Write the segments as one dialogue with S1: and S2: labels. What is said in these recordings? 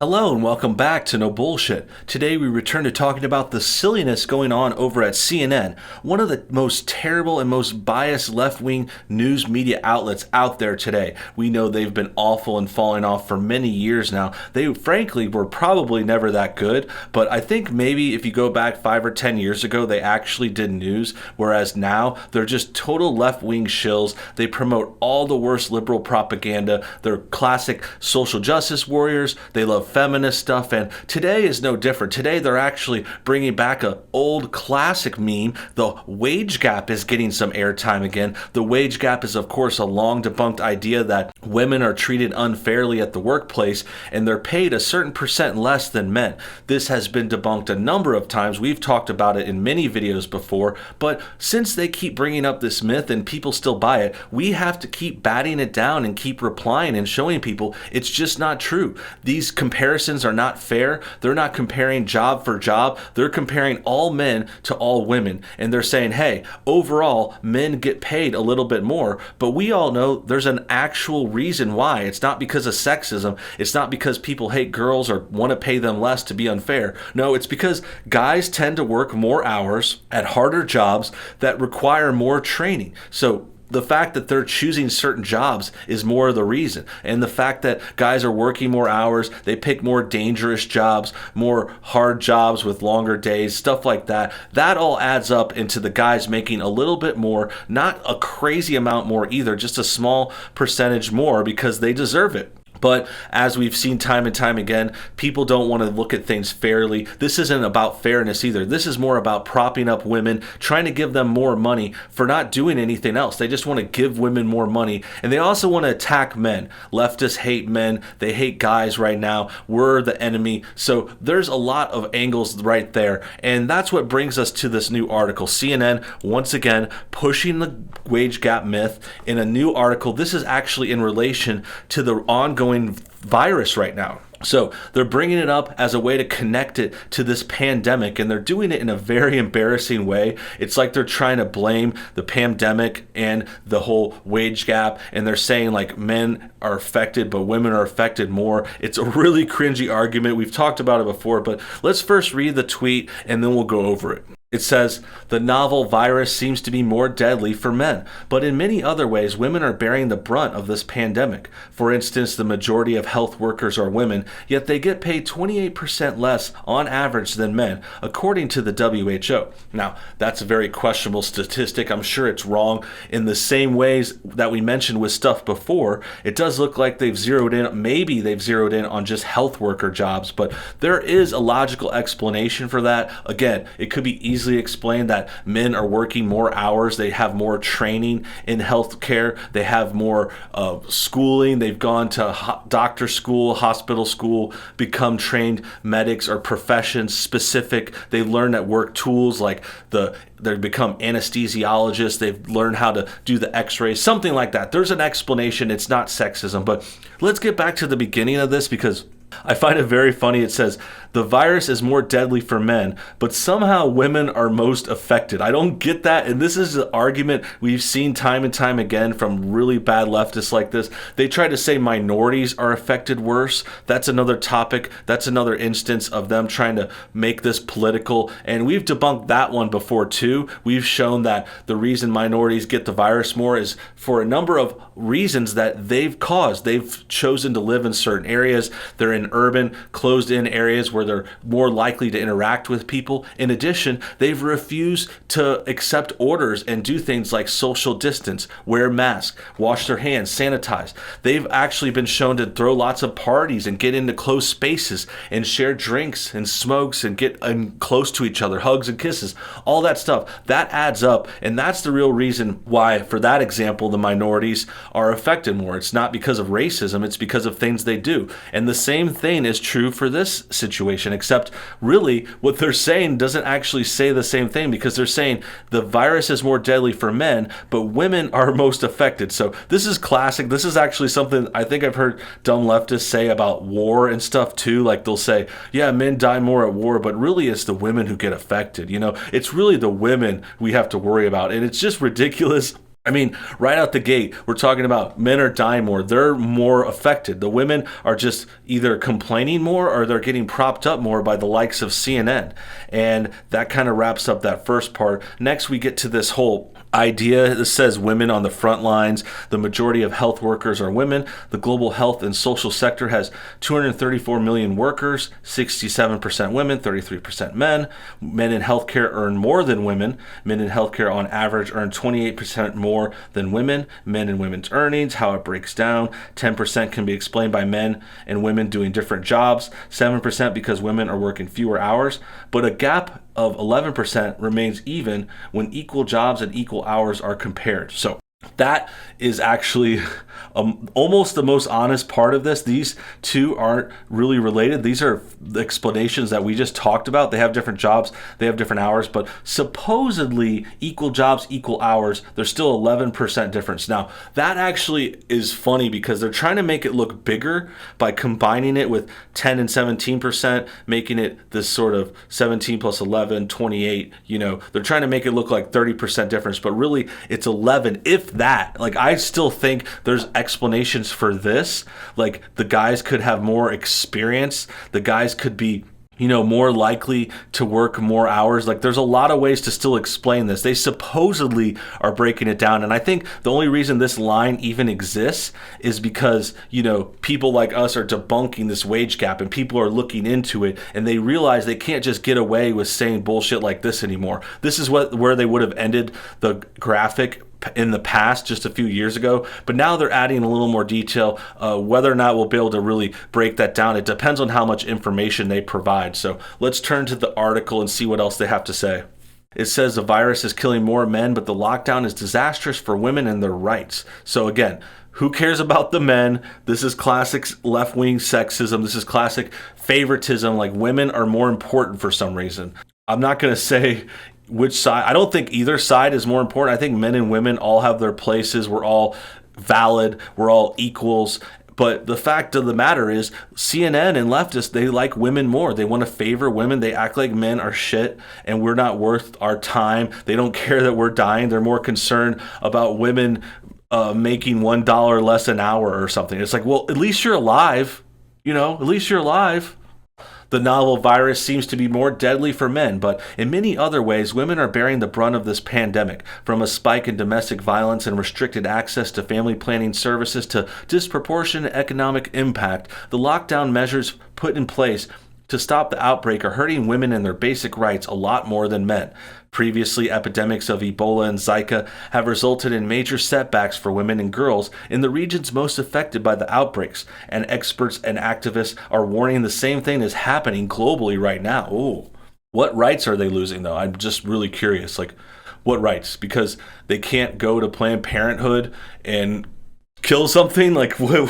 S1: Hello and welcome back to No Bullshit. Today we return to talking about the silliness going on over at CNN, one of the most terrible and most biased left-wing news media outlets out there today. We know they've been awful and falling off for many years now. They frankly were probably never that good, but I think maybe if you go back 5 or 10 years ago, they actually did news, whereas now they're just total left-wing shills. They promote all the worst liberal propaganda. They're classic social justice warriors. They love feminist stuff, and today is no different. Today they're actually bringing back an old classic meme. The wage gap is getting some airtime again. The wage gap is of course a long debunked idea that women are treated unfairly at the workplace and they're paid a certain percent less than men. This has been debunked a number of times. We've talked about it in many videos before, but since they keep bringing up this myth and people still buy it, we have to keep batting it down and keep replying and showing people it's just not true. These comparisons are not fair. They're not comparing job for job. They're comparing all men to all women. And they're saying, hey, overall, men get paid a little bit more. But we all know there's an actual reason why. It's not because of sexism. It's not because people hate girls or want to pay them less to be unfair. No, it's because guys tend to work more hours at harder jobs that require more training. So the fact that they're choosing certain jobs is more of the reason. And the fact that guys are working more hours, they pick more dangerous jobs, more hard jobs with longer days, stuff like that. That all adds up into the guys making a little bit more, not a crazy amount more either, just a small percentage more because they deserve it. But as we've seen time and time again, people don't want to look at things fairly. This isn't about fairness either. This is more about propping up women, trying to give them more money for not doing anything else. They just want to give women more money. And they also want to attack men. Leftists hate men. They hate guys right now. We're the enemy. So there's a lot of angles right there. And that's what brings us to this new article. CNN, once again, pushing the wage gap myth in a new article. This is actually in relation to the ongoing virus right now. So they're bringing it up as a way to connect it to this pandemic, and they're doing it in a very embarrassing way. It's like they're trying to blame the pandemic and the whole wage gap, and they're saying like men are affected, but women are affected more. It's a really cringy argument. We've talked about it before, but let's first read the tweet and then we'll go over it. It says, the novel virus seems to be more deadly for men, but in many other ways, women are bearing the brunt of this pandemic. For instance, the majority of health workers are women, yet they get paid 28% less on average than men, according to the WHO. Now, that's a very questionable statistic. I'm sure it's wrong. In the same ways that we mentioned with stuff before, it does look like they've zeroed in, maybe they've zeroed in on just health worker jobs, but there is a logical explanation for that. Again, it could be easily explained that men are working more hours, they have more training in healthcare, they have more schooling, they've gone to doctor school, hospital school, become trained medics or professions specific. They learn at work tools like they become anesthesiologists, they've learned how to do the x-rays, something like that. There's an explanation. It's not sexism. But let's get back to the beginning of this because I find it very funny. It says, the virus is more deadly for men, but somehow women are most affected. I don't get that. And this is an argument we've seen time and time again from really bad leftists like this. They try to say minorities are affected worse. That's another topic. That's another instance of them trying to make this political. And we've debunked that one before too. We've shown that the reason minorities get the virus more is for a number of reasons that they've caused. They've chosen to live in certain areas. They're in urban, closed-in areas where they're more likely to interact with people. In addition, they've refused to accept orders and do things like social distance, wear masks, wash their hands, sanitize. They've actually been shown to throw lots of parties and get into closed spaces and share drinks and smokes and get close to each other, hugs and kisses, all that stuff. That adds up, and that's the real reason why, for that example, the minorities are affected more. It's not because of racism, it's because of things they do. And the same thing is true for this situation, except really what they're saying doesn't actually say the same thing, because they're saying the virus is more deadly for men, but women are most affected. So this is classic. This is actually something I think I've heard dumb leftists say about war and stuff too. Like they'll say, yeah, men die more at war, but really it's the women who get affected. You know, it's really the women we have to worry about. And it's just ridiculous. I mean, right out the gate, we're talking about men are dying more. They're more affected. The women are just either complaining more or they're getting propped up more by the likes of CNN. And that kind of wraps up that first part. Next, we get to this whole idea that says women on the front lines. The majority of health workers are women. The global health and social sector has 234 million workers, 67% women, 33% men. Men in healthcare earn more than women. Men in healthcare on average earn 28% more than women. Men and women's earnings, how it breaks down: 10% can be explained by men and women doing different jobs, 7% because women are working fewer hours, but a gap of 11% remains even when equal jobs and equal hours are compared. So that is actually almost the most honest part of this. These two aren't really related. These are the explanations that we just talked about. They have different jobs, they have different hours, but supposedly equal jobs, equal hours, there's still 11% difference. Now, that actually is funny because they're trying to make it look bigger by combining it with 10 and 17%, making it this sort of 17 plus 11, 28. They're trying to make it look like 30% difference, but really it's 11, if that. Like, I still think there's explanations for this. Like, the guys could have more experience. The guys could be more likely to work more hours. Like, there's a lot of ways to still explain this. They supposedly are breaking it down. And I think the only reason this line even exists is because, people like us are debunking this wage gap and people are looking into it and they realize they can't just get away with saying bullshit like this anymore. This is where they would have ended the graphic in the past, just a few years ago, but now they're adding a little more detail. Whether or not we'll be able to really break that down, it depends on how much information they provide. So let's turn to the article and see what else they have to say. It says the virus is killing more men, but the lockdown is disastrous for women and their rights. So again, who cares about the men? This is classic left-wing sexism. This is classic favoritism. Like, women are more important for some reason. I'm not going to say which side. I don't think either side is more important. I think men and women all have their places. We're all valid. We're all equals. But the fact of the matter is, CNN and leftists, they like women more. They want to favor women. They act like men are shit and we're not worth our time. They don't care that we're dying. They're more concerned about women making $1 less an hour or something. It's like, well, at least you're alive. At least you're alive. The novel virus seems to be more deadly for men, but in many other ways, women are bearing the brunt of this pandemic, from a spike in domestic violence and restricted access to family planning services to disproportionate economic impact. The lockdown measures put in place to stop the outbreak are hurting women and their basic rights a lot more than men. Previously, epidemics of Ebola and Zika have resulted in major setbacks for women and girls in the regions most affected by the outbreaks, and experts and activists are warning the same thing is happening globally right now. Ooh. What rights are they losing, though? I'm just really curious. Like, what rights? Because they can't go to Planned Parenthood and kill something? Like, what,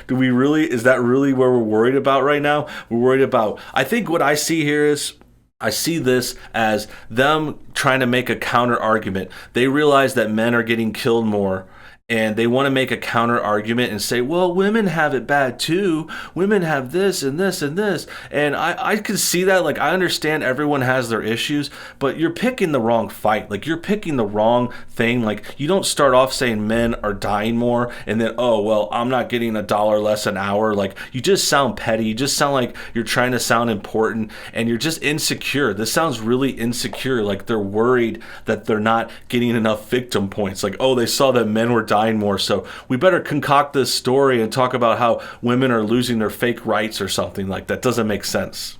S1: is that really where we're worried about right now? We're worried about, I think what I see here is, I see this as them trying to make a counter argument. They realize that men are getting killed more, and they want to make a counter argument and say, well, women have it bad too. Women have this and this and this. And I can see that. Like, I understand everyone has their issues, but you're picking the wrong fight. Like, you're picking the wrong thing. Like, you don't start off saying men are dying more and then, oh, well, I'm not getting $1 less an hour. Like, you just sound petty. You just sound like you're trying to sound important, and you're just insecure. This sounds really insecure. Like, they're worried that they're not getting enough victim points. Like, oh, they saw that men were dying more, so we better concoct this story and talk about how women are losing their fake rights or something. Like, that doesn't make sense.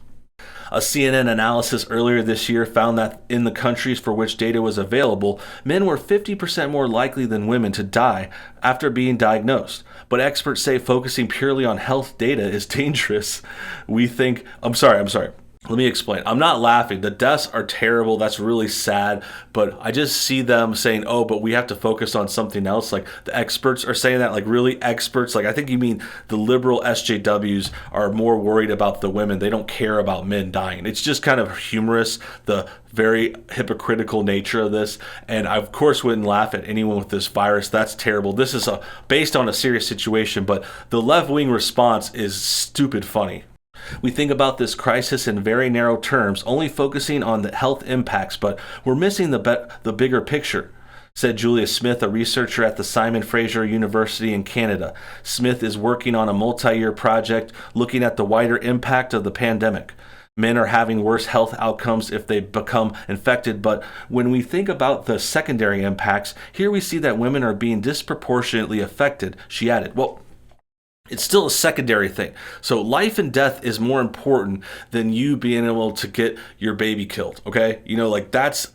S1: A CNN analysis earlier this year found that in the countries for which data was available, men were 50% more likely than women to die after being diagnosed. But experts say focusing purely on health data is dangerous. I'm sorry. Let me explain. I'm not laughing. The deaths are terrible. That's really sad. But I just see them saying, oh, but we have to focus on something else. Like, the experts are saying that, like, really experts. Like, I think you mean the liberal SJWs are more worried about the women. They don't care about men dying. It's just kind of humorous, the very hypocritical nature of this. And I, of course, wouldn't laugh at anyone with this virus. That's terrible. This is based on a serious situation, but the left-wing response is stupid funny. We think about this crisis in very narrow terms, only focusing on the health impacts, but we're missing the bigger picture. said Julia Smith, a researcher at the Simon Fraser University in Canada. Smith is working on a multi-year project looking at the wider impact of the pandemic. Men are having worse health outcomes if they become infected, but when we think about the secondary impacts, here we see that women are being disproportionately affected, she added. Well, it's still a secondary thing. So life and death is more important than you being able to get your baby killed, okay? Like that's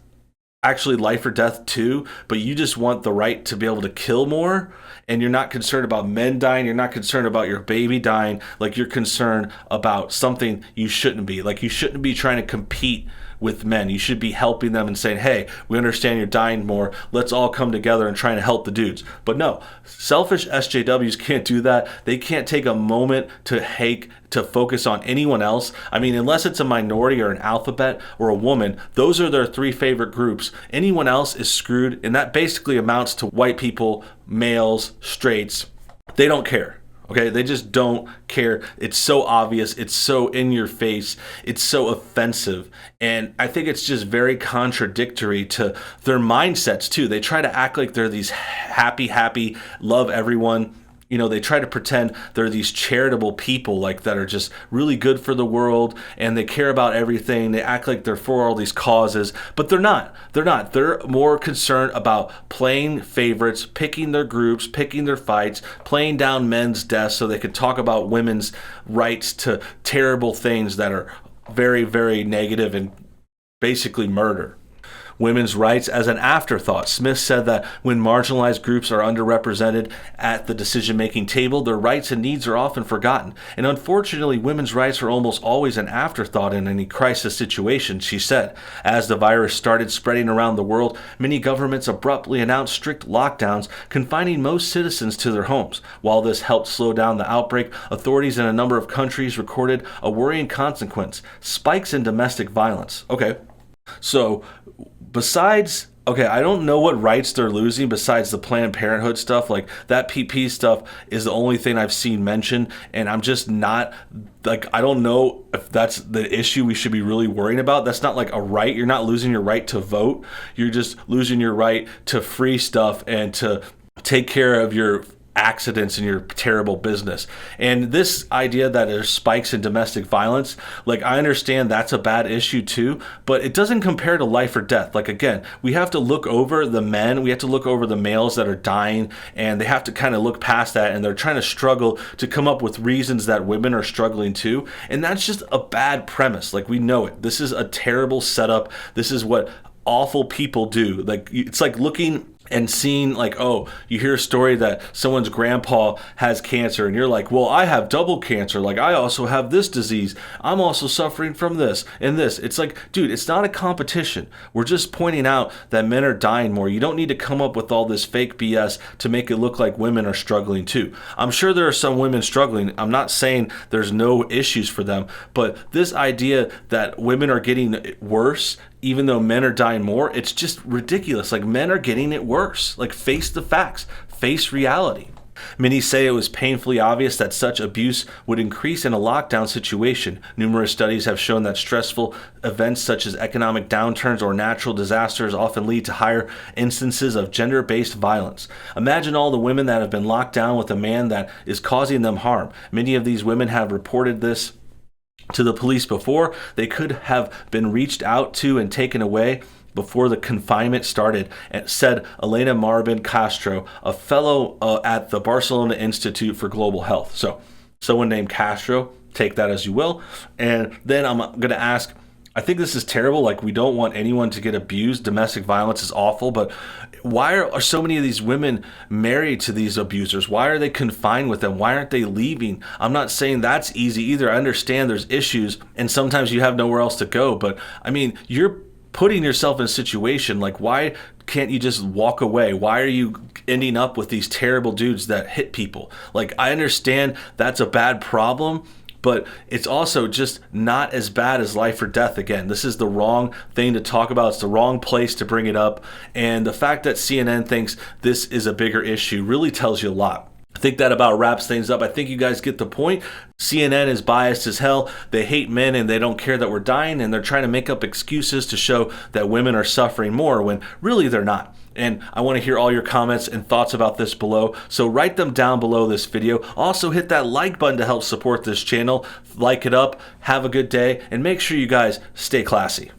S1: actually life or death too, but you just want the right to be able to kill more, and you're not concerned about men dying, you're not concerned about your baby dying, like you're concerned about something you shouldn't be. Like you shouldn't be trying to compete with men. You should be helping them and saying, hey, we understand you're dying more. Let's all come together and try to help the dudes. But no, selfish SJWs can't do that. They can't take a moment to focus on anyone else. I mean, unless it's a minority or an alphabet or a woman, those are their three favorite groups. Anyone else is screwed, and that basically amounts to white people, males, straights. They don't care. Okay, they just don't care. It's so obvious. It's so in your face. It's so offensive. And I think it's just very contradictory to their mindsets too. They try to act like they're these happy, love everyone. They try to pretend they're these charitable people like that are just really good for the world and they care about everything. They act like they're for all these causes, but they're not. They're more concerned about playing favorites, picking their groups, picking their fights, playing down men's deaths so they can talk about women's rights to terrible things that are very, very negative and basically murder. Women's rights as an afterthought. Smith said that when marginalized groups are underrepresented at the decision-making table, their rights and needs are often forgotten. And unfortunately, women's rights are almost always an afterthought in any crisis situation, she said. As the virus started spreading around the world, many governments abruptly announced strict lockdowns, confining most citizens to their homes. While this helped slow down the outbreak, authorities in a number of countries recorded a worrying consequence: spikes in domestic violence. Okay, so I don't know what rights they're losing besides the Planned Parenthood stuff. Like that PP stuff is the only thing I've seen mentioned, and I'm just not I don't know if that's the issue we should be really worrying about. That's not like a right. You're not losing your right to vote. You're just losing your right to free stuff and to take care of your accidents in your terrible business. And this idea that there's spikes in domestic violence, like I understand that's a bad issue too, but it doesn't compare to life or death. Like again, we have to look over the men, we have to look over the males that are dying, and they have to kind of look past that, and they're trying to struggle to come up with reasons that women are struggling too. And that's just a bad premise. Like we know it. This is a terrible setup. This is what awful people do. Like it's like looking and seeing like, oh, you hear a story that someone's grandpa has cancer and you're like, well, I have double cancer. Like I also have this disease. I'm also suffering from this and this. It's like, dude, it's not a competition. We're just pointing out that men are dying more. You don't need to come up with all this fake BS to make it look like women are struggling too. I'm sure there are some women struggling. I'm not saying there's no issues for them, but this idea that women are getting worse even though men are dying more, it's just ridiculous. Like men are getting it worse. Like face the facts, face reality. Many say it was painfully obvious that such abuse would increase in a lockdown situation. Numerous studies have shown that stressful events such as economic downturns or natural disasters often lead to higher instances of gender-based violence. Imagine all the women that have been locked down with a man that is causing them harm. Many of these women have reported this to the police before. They could have been reached out to and taken away before the confinement started, said Elena Marbin Castro, a fellow at the Barcelona Institute for Global Health. So someone named Castro, take that as you will. And then I'm going to ask, I think this is terrible. Like we don't want anyone to get abused. Domestic violence is awful, but why are so many of these women married to these abusers? Why are they confined with them? Why aren't they leaving? I'm not saying that's easy either. I understand there's issues and sometimes you have nowhere else to go, but I mean, you're putting yourself in a situation like, why can't you just walk away? Why are you ending up with these terrible dudes that hit people? Like, I understand that's a bad problem, but it's also just not as bad as life or death. Again, this is the wrong thing to talk about. It's the wrong place to bring it up. And the fact that CNN thinks this is a bigger issue really tells you a lot. I think that about wraps things up. I think you guys get the point. CNN is biased as hell. They hate men and they don't care that we're dying, and they're trying to make up excuses to show that women are suffering more when really they're not. And I want to hear all your comments and thoughts about this below, so write them down below this video. Also hit that like button to help support this channel. Like it up, have a good day, and make sure you guys stay classy.